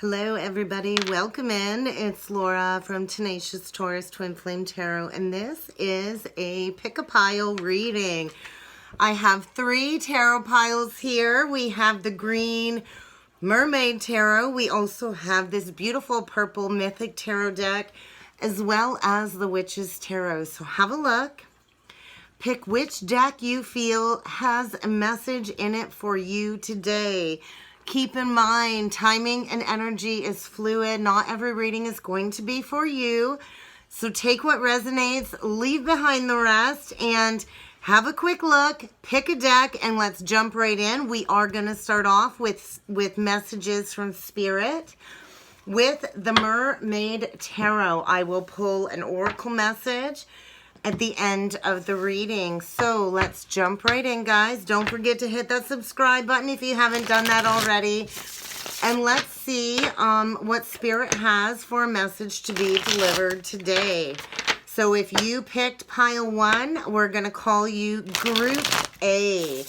Hello everybody, welcome in. It's Laura from Tenacious Taurus Twin Flame Tarot, and this is a pick-a-pile reading. I have 3 tarot piles here. We have the green Mermaid Tarot. We also have this beautiful purple Mythic Tarot deck, as well as the Witch's Tarot. So have a look. Pick which deck you feel has a message in it for you today. Keep in mind, timing and energy is fluid. Not every reading is going to be for you. So take what resonates, leave behind the rest, and have a quick look, pick a deck, and let's jump right in. We are going to start off with messages from Spirit. With the Mermaid Tarot, I will pull an oracle message at the end of the reading. So let's jump right in, guys. Don't forget to hit that subscribe button if you haven't done that already. And let's see what Spirit has for a message to be delivered today. So if you picked pile 1, we're going to call you Group A.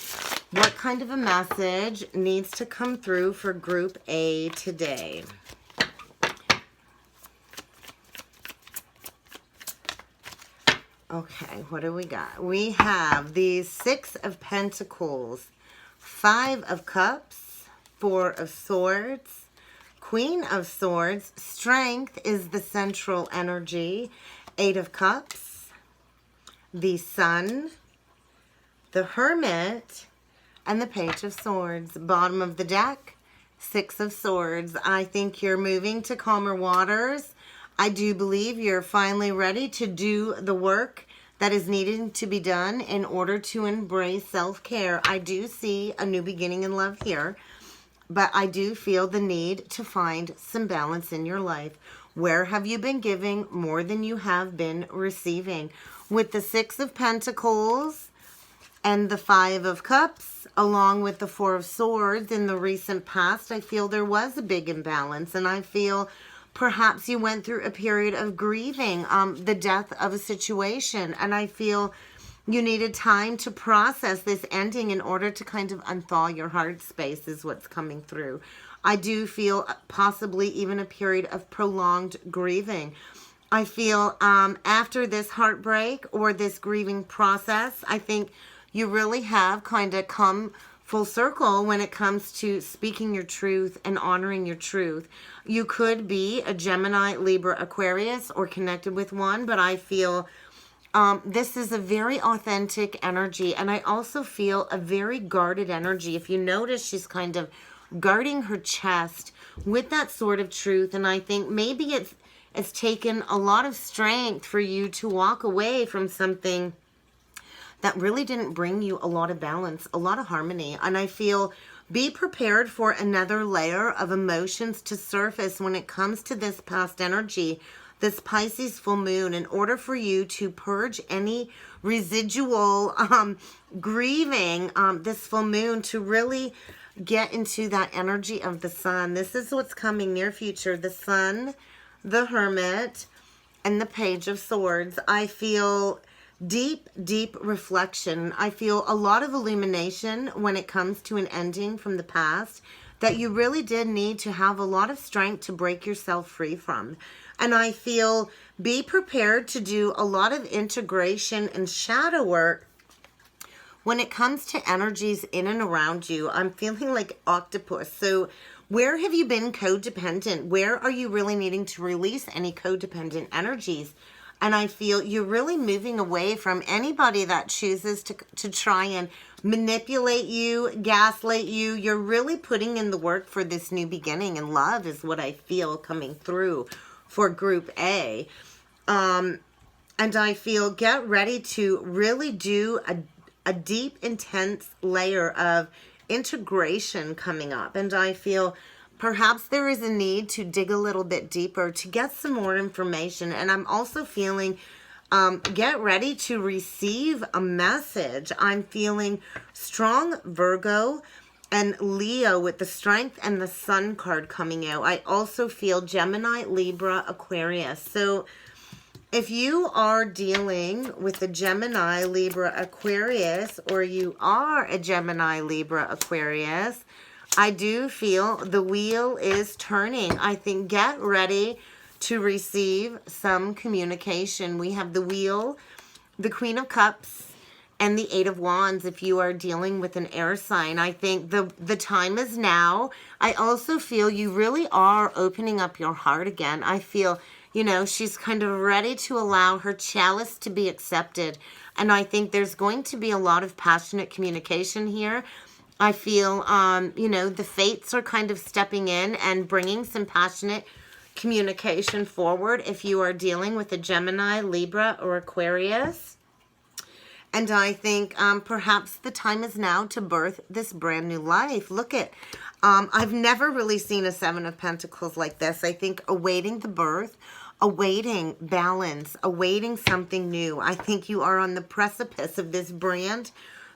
What kind of a message needs to come through for Group A today? Okay, what do we got? We have the 6 of Pentacles, 5 of Cups, 4 of Swords, Queen of Swords. Strength is the central energy. 8 of Cups, the Sun, the Hermit, and the Page of Swords. Bottom of the deck, 6 of Swords. I think you're moving to calmer waters. I do believe you're finally ready to do the work that is needed to be done in order to embrace self-care. I do see a new beginning in love here, but I do feel the need to find some balance in your life. Where have you been giving more than you have been receiving? With the 6 of Pentacles and the 5 of Cups, along with the 4 of Swords, in the recent past, I feel there was a big imbalance, and I feel perhaps you went through a period of grieving the death of a situation, and I feel you needed time to process this ending in order to kind of unthaw your heart space is what's coming through. I do feel possibly even a period of prolonged grieving. I feel after this heartbreak or this grieving process, I think you really have kind of come full circle when it comes to speaking your truth and honoring your truth. You could be a Gemini, Libra, Aquarius, or connected with one, but I feel this is a very authentic energy, and I also feel a very guarded energy. If you notice, she's kind of guarding her chest with that sort of truth, and I think maybe it's taken a lot of strength for you to walk away from something that really didn't bring you a lot of balance, a lot of harmony. And I feel be prepared for another layer of emotions to surface when it comes to this past energy, this Pisces full moon, in order for you to purge any residual grieving this full moon, to really get into that energy of the Sun. This is what's coming near future. The Sun, the Hermit, and the Page of Swords. I feel deep reflection. I feel a lot of illumination when it comes to an ending from the past that you really did need to have a lot of strength to break yourself free from. And I feel be prepared to do a lot of integration and shadow work when it comes to energies in and around you. I'm feeling like octopus. So where have you been codependent? Where are you really needing to release any codependent energies? And I feel you're really moving away from anybody that chooses to try and manipulate you, gaslight you. You're really putting in the work for this new beginning, and love is what I feel coming through for Group A. And I feel get ready to really do a deep, intense layer of integration coming up. And I feel perhaps there is a need to dig a little bit deeper to get some more information. And I'm also feeling get ready to receive a message. I'm feeling strong Virgo and Leo with the Strength and the Sun card coming out. I also feel Gemini, Libra, Aquarius. So if you are dealing with a Gemini, Libra, Aquarius, or you are a Gemini, Libra, Aquarius, I do feel the wheel is turning. I think get ready to receive some communication. We have the wheel, the Queen of Cups, and the Eight of Wands if you are dealing with an air sign. I think the time is now. I also feel you really are opening up your heart again. I feel, you know, she's kind of ready to allow her chalice to be accepted. And I think there's going to be a lot of passionate communication here. I feel, you know, the fates are kind of stepping in and bringing some passionate communication forward if you are dealing with a Gemini, Libra, or Aquarius. And I think perhaps the time is now to birth this brand new life. Look at, I've never really seen a Seven of Pentacles like this. I think awaiting the birth, awaiting balance, awaiting something new. I think you are on the precipice of this brand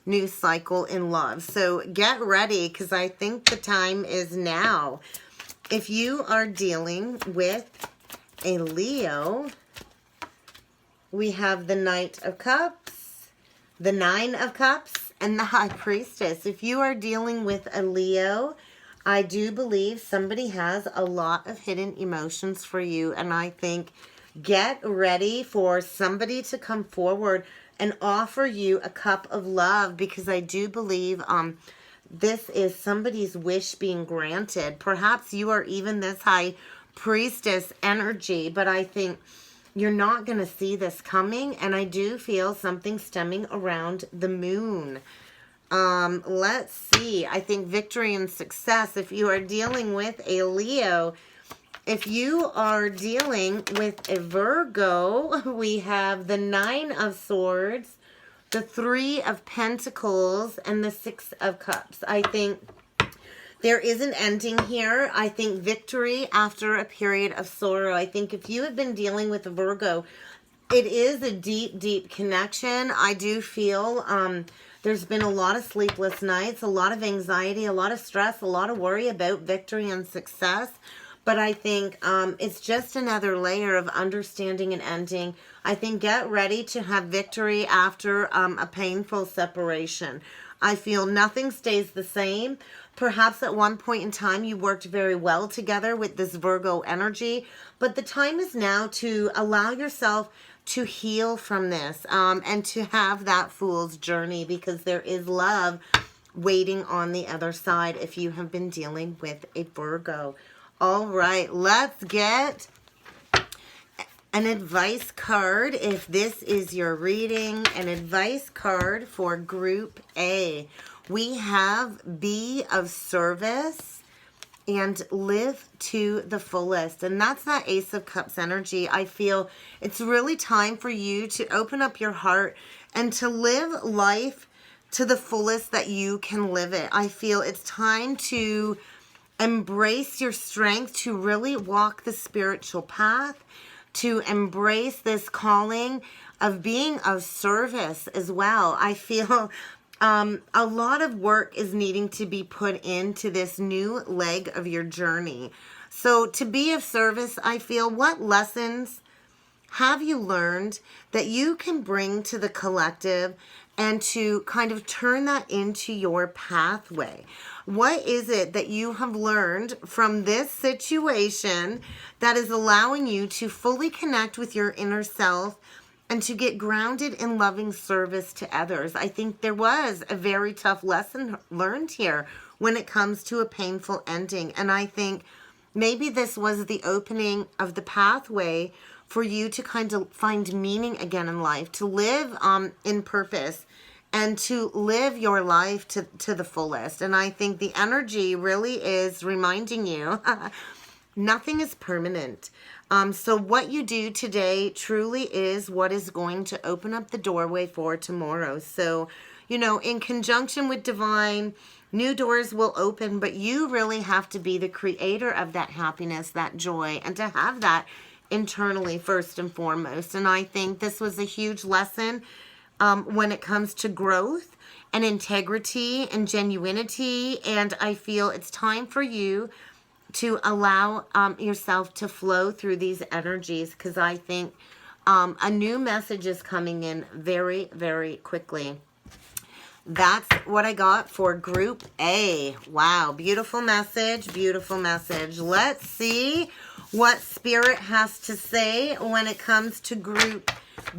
new cycle in love. So get ready, because I think the time is now. If you are dealing with a Leo, we have the Knight of Cups, the Nine of Cups, and the High Priestess. If you are dealing with a Leo, I do believe somebody has a lot of hidden emotions for you. And I think get ready for somebody to come forward and offer you a cup of love, because I do believe this is somebody's wish being granted. Perhaps you are even this High Priestess energy, but I think you're not going to see this coming. And I do feel something stemming around the moon. Let's see. I think victory and success. If you are dealing with a Leo, if you are dealing with a Virgo, we have the Nine of Swords, the Three of Pentacles, and the Six of Cups. I think there is an ending here. I think victory after a period of sorrow. I think if you have been dealing with a Virgo, it is a deep, deep connection. I do feel there's been a lot of sleepless nights, a lot of anxiety, a lot of stress, a lot of worry about victory and success. But I think it's just another layer of understanding and ending. I think get ready to have victory after a painful separation. I feel nothing stays the same. Perhaps at one point in time you worked very well together with this Virgo energy. But the time is now to allow yourself to heal from this and to have that fool's journey, because there is love waiting on the other side if you have been dealing with a Virgo. All right, let's get an advice card. If this is your reading, an advice card for Group A. We have be of service and live to the fullest. And that's that Ace of Cups energy. I feel it's really time for you to open up your heart and to live life to the fullest that you can live it. I feel it's time to embrace your strength, to really walk the spiritual path, to embrace this calling of being of service as well. I feel a lot of work is needing to be put into this new leg of your journey. So to be of service, I feel, what lessons have you learned that you can bring to the collective and to kind of turn that into your pathway? What is it that you have learned from this situation that is allowing you to fully connect with your inner self and to get grounded in loving service to others? I think there was a very tough lesson learned here when it comes to a painful ending. And I think maybe this was the opening of the pathway for you to kind of find meaning again in life, to live in purpose, and to live your life to the fullest. And I think the energy really is reminding you nothing is permanent. So what you do today truly is what is going to open up the doorway for tomorrow. So, you know, in conjunction with divine, new doors will open, but you really have to be the creator of that happiness, that joy, and to have that internally first and foremost. And I think this was a huge lesson when it comes to growth and integrity and genuinity. And I feel it's time for you to allow yourself to flow through these energies, because I think a new message is coming in very, very quickly. That's what I got for Group A. Wow, beautiful message, beautiful message. Let's see what Spirit has to say when it comes to Group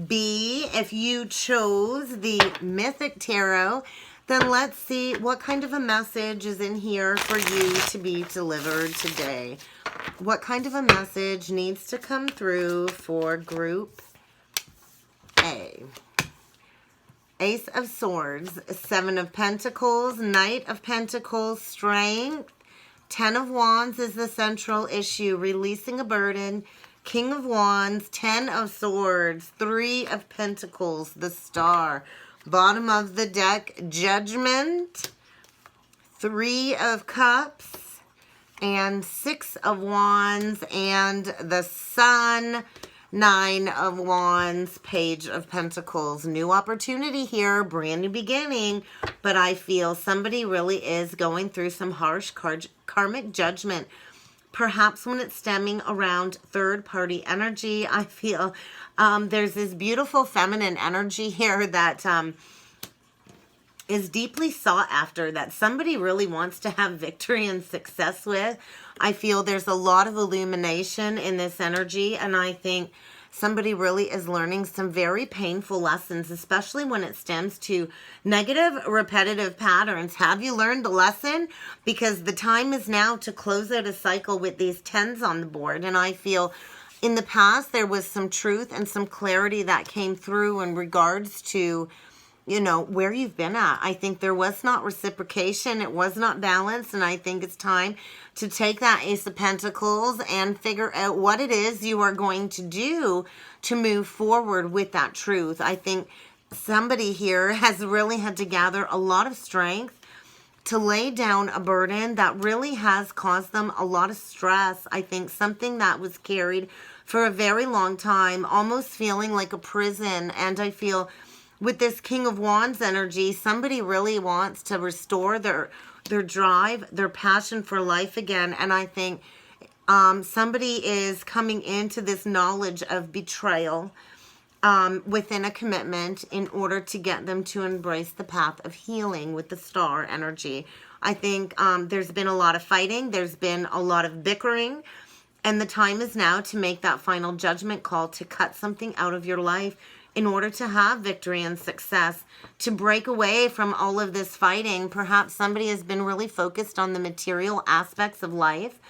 B. If you chose the Mythic Tarot, then let's see what kind of a message is in here for you to be delivered today. What kind of a message needs to come through for Group A? Ace of Swords, Seven of Pentacles, Knight of Pentacles, Strength, Ten of Wands is the central issue, releasing a burden, King of Wands, Ten of Swords, Three of Pentacles, the Star. Bottom of the deck, Judgment, Three of Cups, and Six of Wands, and the Sun, Nine of Wands, Page of Pentacles. New opportunity here, brand new beginning, but I feel somebody really is going through some harsh karmic judgment. Perhaps when it's stemming around third-party energy, I feel there's this beautiful feminine energy here that is deeply sought after, that somebody really wants to have victory and success with. I feel there's a lot of illumination in this energy, and I think somebody really is learning some very painful lessons, especially when it stems to negative, repetitive patterns. Have you learned the lesson? Because the time is now to close out a cycle with these tens on the board, and I feel in the past there was some truth and some clarity that came through in regards to, you know, where you've been at. I think there was not reciprocation. It was not balanced. And I think it's time to take that Ace of Pentacles and figure out what it is you are going to do to move forward with that truth. I think somebody here has really had to gather a lot of strength to lay down a burden that really has caused them a lot of stress. I think something that was carried for a very long time, almost feeling like a prison. And I feel with this King of Wands energy, somebody really wants to restore their drive, their passion for life again. And I think somebody is coming into this knowledge of betrayal within a commitment in order to get them to embrace the path of healing with the Star energy. I think there's been a lot of fighting. There's been a lot of bickering. And the time is now to make that final judgment call, to cut something out of your life in order to have victory and success, to break away from all of this fighting. Perhaps somebody has been really focused on the material aspects of life,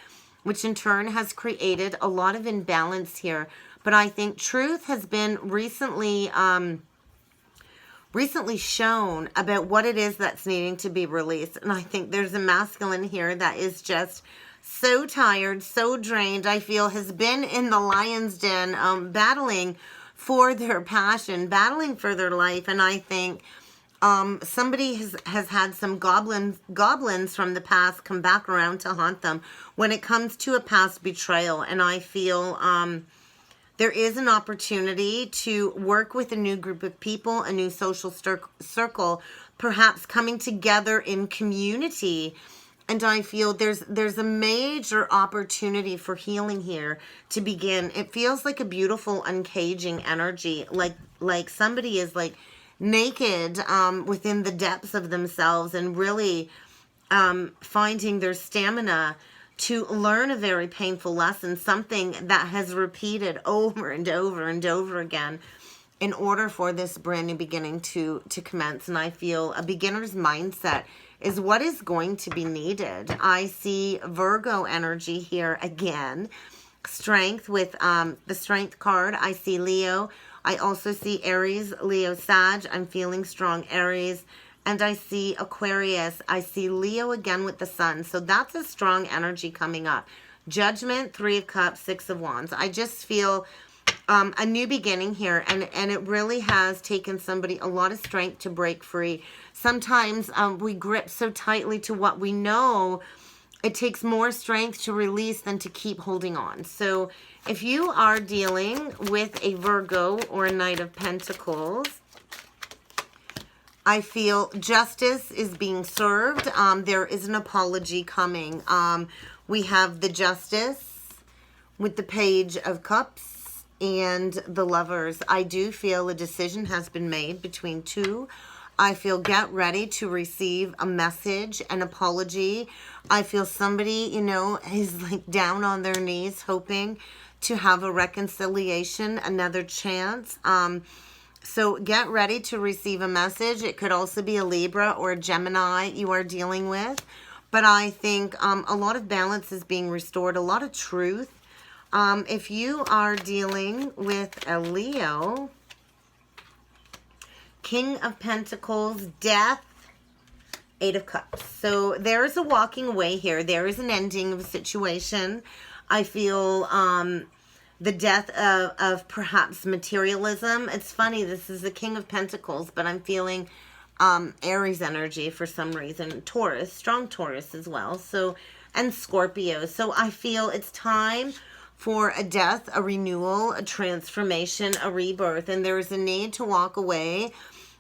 which in turn has created a lot of imbalance here. But I think truth has been recently shown about what it is that's needing to be released. And I think there's a masculine here that is just so tired, so drained. I feel has been in the lion's den, battling for their passion, battling for their life. And I think somebody has had some goblins from the past come back around to haunt them when it comes to a past betrayal. And I feel there is an opportunity to work with a new group of people, a new social circle, perhaps coming together in community. And I feel there's a major opportunity for healing here to begin. It feels like a beautiful uncaging energy, like somebody is like naked within the depths of themselves and really finding their stamina to learn a very painful lesson, something that has repeated over and over and over again in order for this brand new beginning to commence. And I feel a beginner's mindset is what is going to be needed. I see Virgo energy here again. Strength with the Strength card. I see Leo. I also see Aries, Leo, Sag. I'm feeling strong Aries. And I see Aquarius. I see Leo again with the Sun. So that's a strong energy coming up. Judgment, Three of Cups, Six of Wands. I just feel a new beginning here, and it really has taken somebody a lot of strength to break free. Sometimes we grip so tightly to what we know, it takes more strength to release than to keep holding on. So if you are dealing with a Virgo or a Knight of Pentacles, I feel justice is being served. There is an apology coming. We have the Justice with the Page of Cups and the Lovers. I do feel a decision has been made between two I feel get ready to receive a message, an apology. I feel somebody, you know, is like down on their knees hoping to have a reconciliation, another chance. So get ready to receive a message. It could also be a Libra or a Gemini you are dealing with. But I think a lot of balance is being restored, a lot of truth. If you are dealing with a Leo, King of Pentacles, Death, Eight of Cups. So there is a walking away here. There is an ending of a situation. I feel the death of perhaps materialism. It's funny, this is the King of Pentacles, but I'm feeling Aries energy for some reason. Taurus, strong Taurus as well. So, and Scorpio. So I feel it's time for a death, a renewal, a transformation, a rebirth. And there is a need to walk away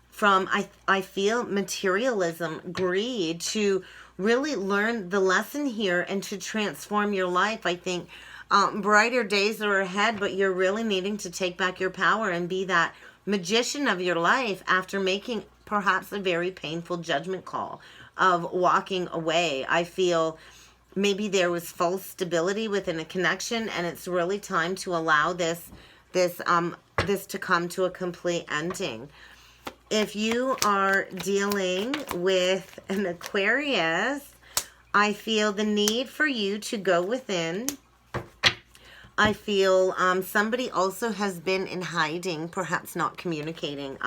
from, I feel, materialism, greed, to really learn the lesson here and to transform your life. I think brighter days are ahead, but you're really needing to take back your power and be that magician of your life after making perhaps a very painful judgment call of walking away. I feel maybe there was false stability within a connection, and it's really time to allow this to come to a complete ending. If you are dealing with an Aquarius, I feel the need for you to go within. I feel somebody also has been in hiding, perhaps not communicating.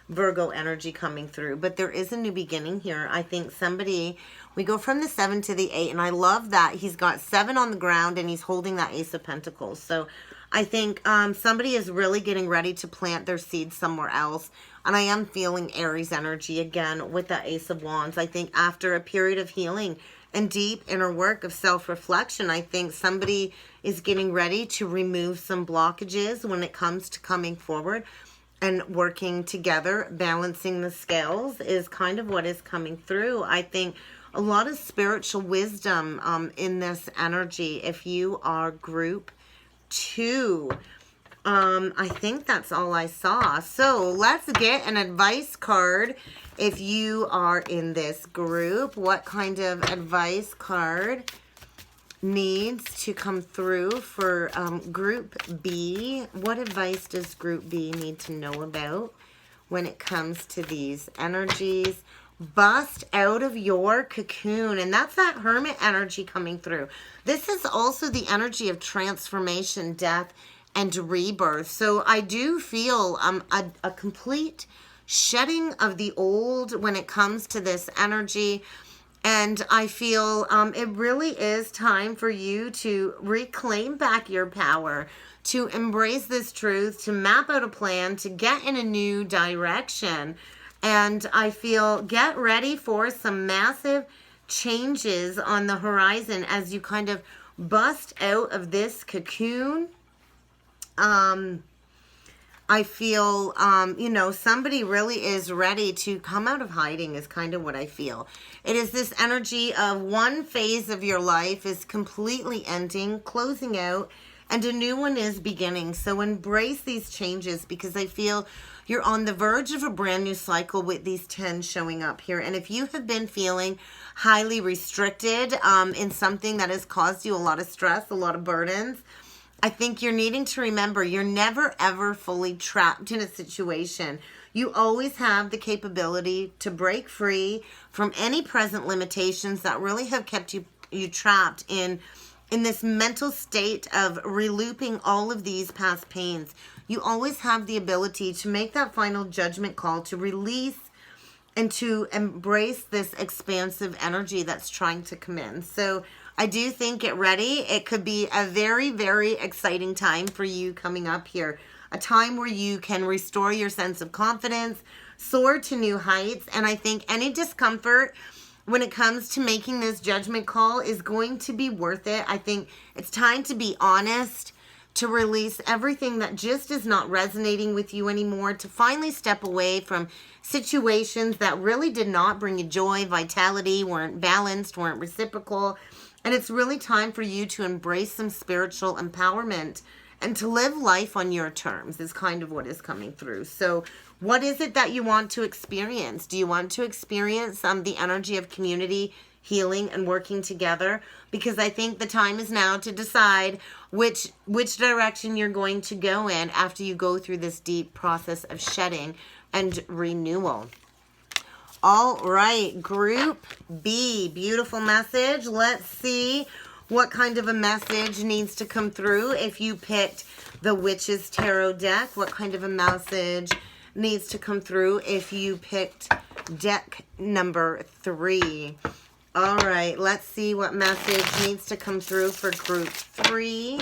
Virgo energy coming through, but there is a new beginning here. I think somebody, we go from the 7 to the 8, and I love that he's got 7 on the ground and he's holding that Ace of Pentacles. So I think somebody is really getting ready to plant their seeds somewhere else. And I am feeling Aries energy again with that Ace of Wands. I think after a period of healing and deep inner work of self-reflection, I think somebody is getting ready to remove some blockages when it comes to coming forward and working together. Balancing the scales is kind of what is coming through. I think a lot of spiritual wisdom in this energy. If you are group 2, I think that's all I saw. So let's get an advice card. If you are in this group, what kind of advice card needs to come through for group B? What advice does group B need to know about when it comes to these energies? Bust out of your cocoon. And that's that Hermit energy coming through. This is also the energy of transformation, death, and rebirth. So I do feel a complete shedding of the old when it comes to this energy. And I feel it really is time for you to reclaim back your power, to embrace this truth, to map out a plan, to get in a new direction. And I feel get ready for some massive changes on the horizon as you kind of bust out of this cocoon. I feel, you know, somebody really is ready to come out of hiding is kind of what I feel. It is this energy of one phase of your life is completely ending, closing out, and a new one is beginning. So embrace these changes because I feel you're on the verge of a brand new cycle with these 10 showing up here. And if you have been feeling highly restricted in something that has caused you a lot of stress, a lot of burdens, I think you're needing to remember you're never, ever fully trapped in a situation. You always have the capability to break free from any present limitations that really have kept you trapped in this mental state of relooping all of these past pains. You always have the ability to make that final judgment call, to release and to embrace this expansive energy that's trying to come in. So I do think get ready. It could be a very, very exciting time for you coming up here. A time where you can restore your sense of confidence, soar to new heights. And I think any discomfort when it comes to making this judgment call is going to be worth it. I think it's time to be honest, to release everything that just is not resonating with you anymore, to finally step away from situations that really did not bring you joy, vitality, weren't balanced, weren't reciprocal. And it's really time for you to embrace some spiritual empowerment and to live life on your terms is kind of what is coming through. So what is it that you want to experience? Do you want to experience the energy of community, healing, and working together? Because I think the time is now to decide which direction you're going to go in after you go through this deep process of shedding and renewal. All right, Group B, beautiful message. Let's see what kind of a message needs to come through. If you picked the Witch's Tarot deck, what kind of a message needs to come through if you picked deck number 3? All right, let's see what message needs to come through for Group 3.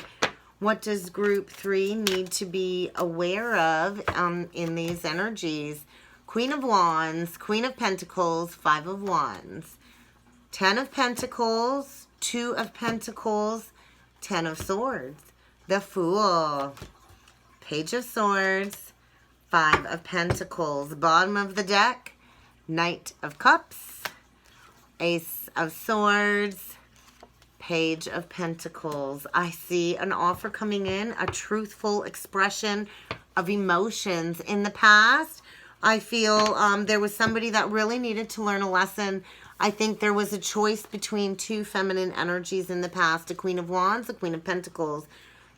What does Group 3 need to be aware of in these energies? Queen of Wands, Queen of Pentacles, 5 of Wands, 10 of Pentacles, 2 of Pentacles, 10 of Swords, the Fool, Page of Swords, 5 of Pentacles. Bottom of the deck, Knight of Cups, Ace of Swords, Page of Pentacles. I see an offer coming in, a truthful expression of emotions. In the past, I feel there was somebody that really needed to learn a lesson. I think there was a choice between two feminine energies in the past, a Queen of Wands, a Queen of Pentacles,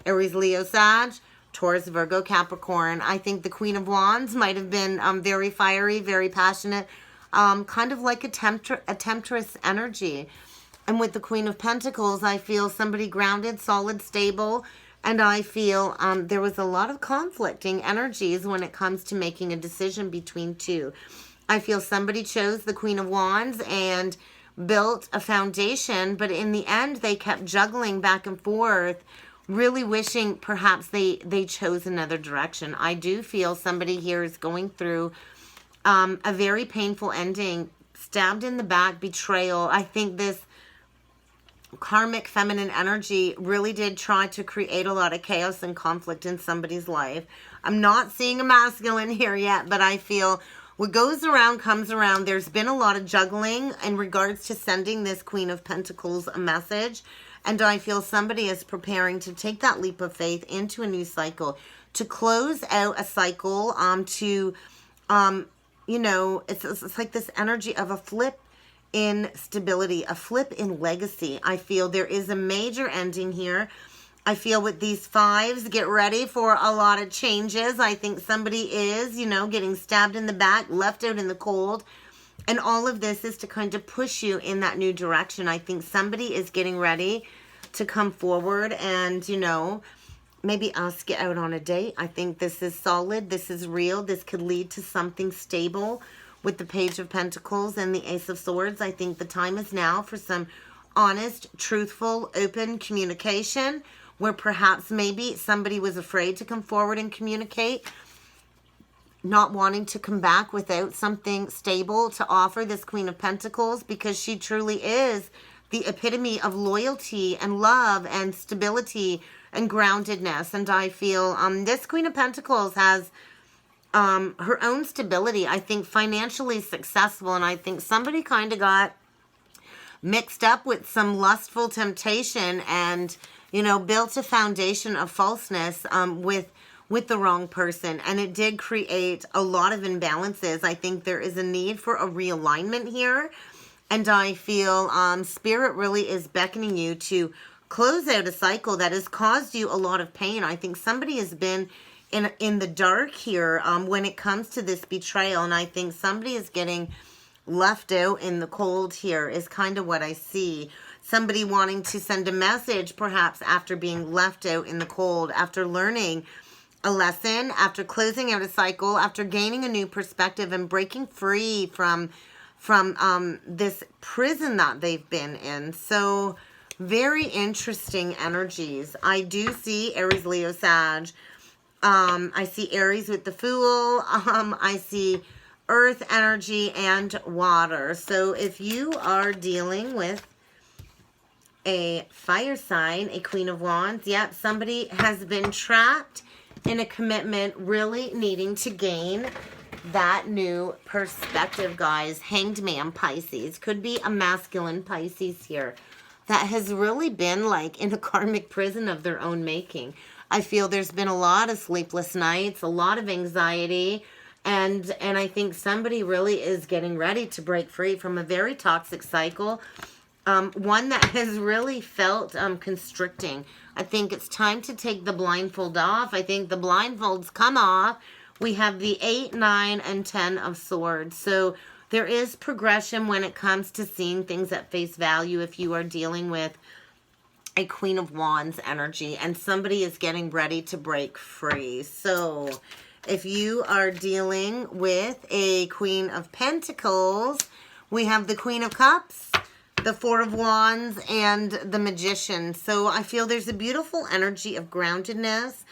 Aries, Leo, Sag, Taurus, Virgo, Capricorn. I think the Queen of Wands might have been very fiery, very passionate, kind of like a temptress energy. And with the Queen of Pentacles, I feel somebody grounded, solid, stable. And I feel there was a lot of conflicting energies when it comes to making a decision between two. I feel somebody chose the Queen of Wands and built a foundation, but in the end, they kept juggling back and forth, really wishing perhaps they chose another direction. I do feel somebody here is going through a very painful ending, stabbed in the back, betrayal. I think this karmic feminine energy really did try to create a lot of chaos and conflict in somebody's life. I'm not seeing a masculine here yet, but I feel what goes around comes around. There's been a lot of juggling in regards to sending this Queen of Pentacles a message, and I feel somebody is preparing to take that leap of faith into a new cycle, to close out a cycle, you know, it's like this energy of a flip in stability, a flip in legacy. I feel there is a major ending here. I feel with these 5s, get ready for a lot of changes. I think somebody is, you know, getting stabbed in the back, left out in the cold. And all of this is to kind of push you in that new direction. I think somebody is getting ready to come forward and, you know, maybe ask you out on a date. I think this is solid. This is real. This could lead to something stable. With the Page of Pentacles and the Ace of Swords, I think the time is now for some honest, truthful, open communication where perhaps maybe somebody was afraid to come forward and communicate, not wanting to come back without something stable to offer this Queen of Pentacles, because she truly is the epitome of loyalty and love and stability and groundedness. And I feel this Queen of Pentacles has her own stability, I think financially successful, and I think somebody kind of got mixed up with some lustful temptation and, you know, built a foundation of falseness with the wrong person, and it did create a lot of imbalances. I think there is a need for a realignment here, and I feel Spirit really is beckoning you to close out a cycle that has caused you a lot of pain. I think somebody has been in the dark here when it comes to this betrayal, and I think somebody is getting left out in the cold here is kind of what I see. Somebody wanting to send a message perhaps after being left out in the cold, after learning a lesson, after closing out a cycle, after gaining a new perspective and breaking free from this prison that they've been in. So very interesting energies. I do see Aries, Leo, Sag. I see Aries with the Fool. I see Earth energy and water. So if you are dealing with a fire sign, a Queen of Wands, yep, somebody has been trapped in a commitment, really needing to gain that new perspective, guys. Hanged Man, Pisces. Could be a masculine Pisces here that has really been like in a karmic prison of their own making. I feel there's been a lot of sleepless nights, a lot of anxiety, and I think somebody really is getting ready to break free from a very toxic cycle, one that has really felt constricting. I think it's time to take the blindfold off. I think the blindfolds come off. We have the 8, 9, and 10 of swords. So there is progression when it comes to seeing things at face value if you are dealing with a Queen of Wands energy and somebody is getting ready to break free. So if you are dealing with a Queen of Pentacles, we have the Queen of Cups, the Four of Wands, and the Magician. So I feel there's a beautiful energy of groundedness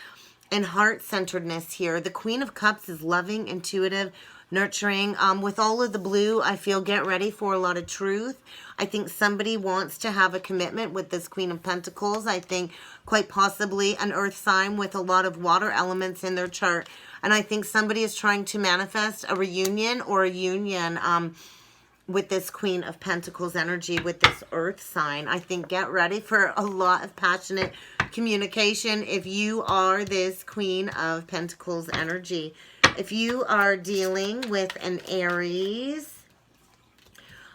and heart-centeredness here. The Queen of Cups is loving, intuitive, nurturing. With all of the blue, I feel get ready for a lot of truth. I think somebody wants to have a commitment with this Queen of Pentacles. I think quite possibly an earth sign with a lot of water elements in their chart. And I think somebody is trying to manifest a reunion or a union with this Queen of Pentacles energy, with this earth sign. I think get ready for a lot of passionate communication if you are this Queen of Pentacles energy. If you are dealing with an Aries,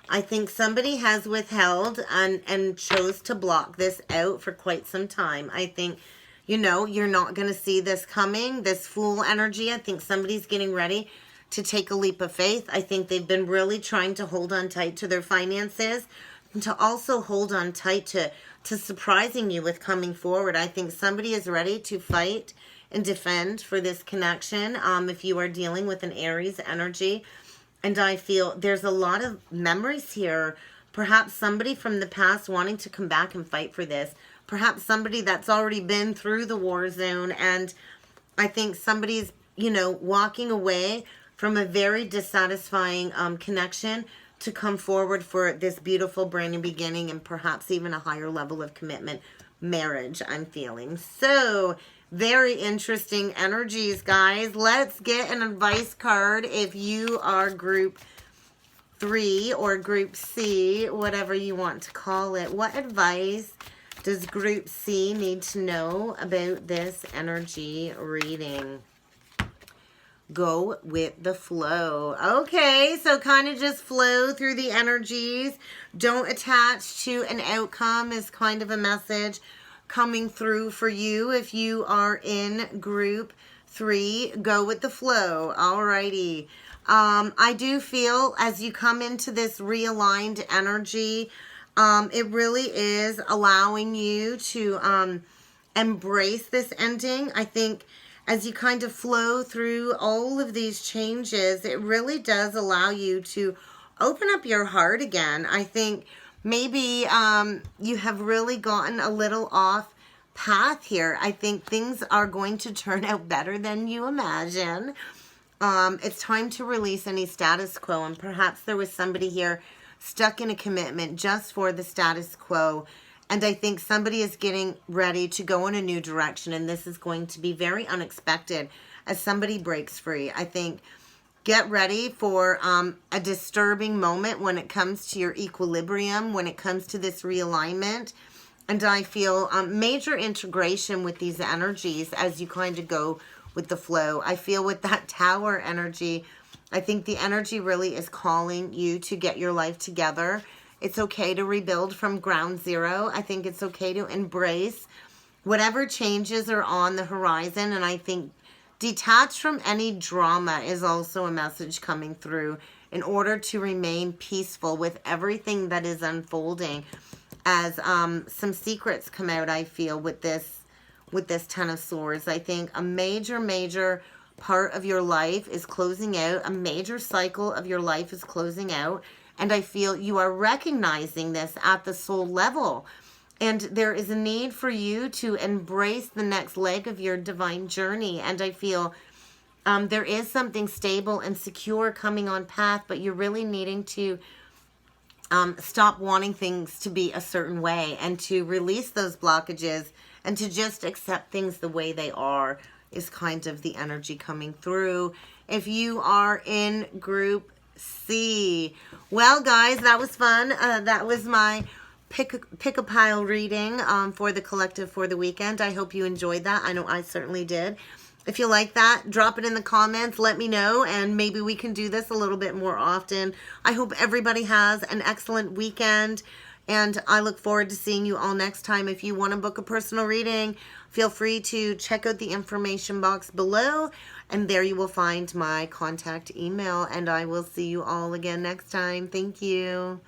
I think somebody has withheld and chose to block this out for quite some time. I think, you know, you're not going to see this coming, this Fool energy. I think somebody's getting ready to take a leap of faith. I think they've been really trying to hold on tight to their finances and to also hold on tight to surprising you with coming forward. I think somebody is ready to fight and defend for this connection if you are dealing with an Aries energy. And I feel there's a lot of memories here. Perhaps somebody from the past wanting to come back and fight for this. Perhaps somebody that's already been through the war zone. And I think somebody's, you know, walking away from a very dissatisfying connection to come forward for this beautiful brand new beginning and perhaps even a higher level of commitment, marriage, I'm feeling. So very interesting energies, guys. Let's get an advice card if you are group 3 or group C, whatever you want to call it. What advice does group C need to know about this energy reading? Go with the flow. Okay, so kind of just flow through the energies. Don't attach to an outcome is kind of a message coming through for you. If you are in group 3, go with the flow. Alrighty. I do feel as you come into this realigned energy, it really is allowing you to embrace this ending. I think as you kind of flow through all of these changes, it really does allow you to open up your heart again. I think maybe you have really gotten a little off path here. I think things are going to turn out better than you imagine. It's time to release any status quo, and perhaps there was somebody here stuck in a commitment just for the status quo. And I think somebody is getting ready to go in a new direction, and this is going to be very unexpected as somebody breaks free. I think get ready for a disturbing moment when it comes to your equilibrium, when it comes to this realignment. And I feel major integration with these energies as you kind of go with the flow. I feel with that Tower energy, I think the energy really is calling you to get your life together. It's okay to rebuild from ground zero. I think it's okay to embrace whatever changes are on the horizon. And I think detach from any drama is also a message coming through in order to remain peaceful with everything that is unfolding. As some secrets come out, I feel, with this Ten of Swords. I think a major part of your life is closing out. A major cycle of your life is closing out. And I feel you are recognizing this at the soul level. And there is a need for you to embrace the next leg of your divine journey. And I feel there is something stable and secure coming on path, but you're really needing to stop wanting things to be a certain way and to release those blockages and to just accept things the way they are is kind of the energy coming through. If you are in group C, well, guys, that was fun. That was my pick a pile reading for the collective for the weekend. I hope you enjoyed that. I know I certainly did. If you like that, drop it in the comments. Let me know, and maybe we can do this a little bit more often. I hope everybody has an excellent weekend, and I look forward to seeing you all next time. If you want to book a personal reading, feel free to check out the information box below, and there you will find my contact email, and I will see you all again next time. Thank you.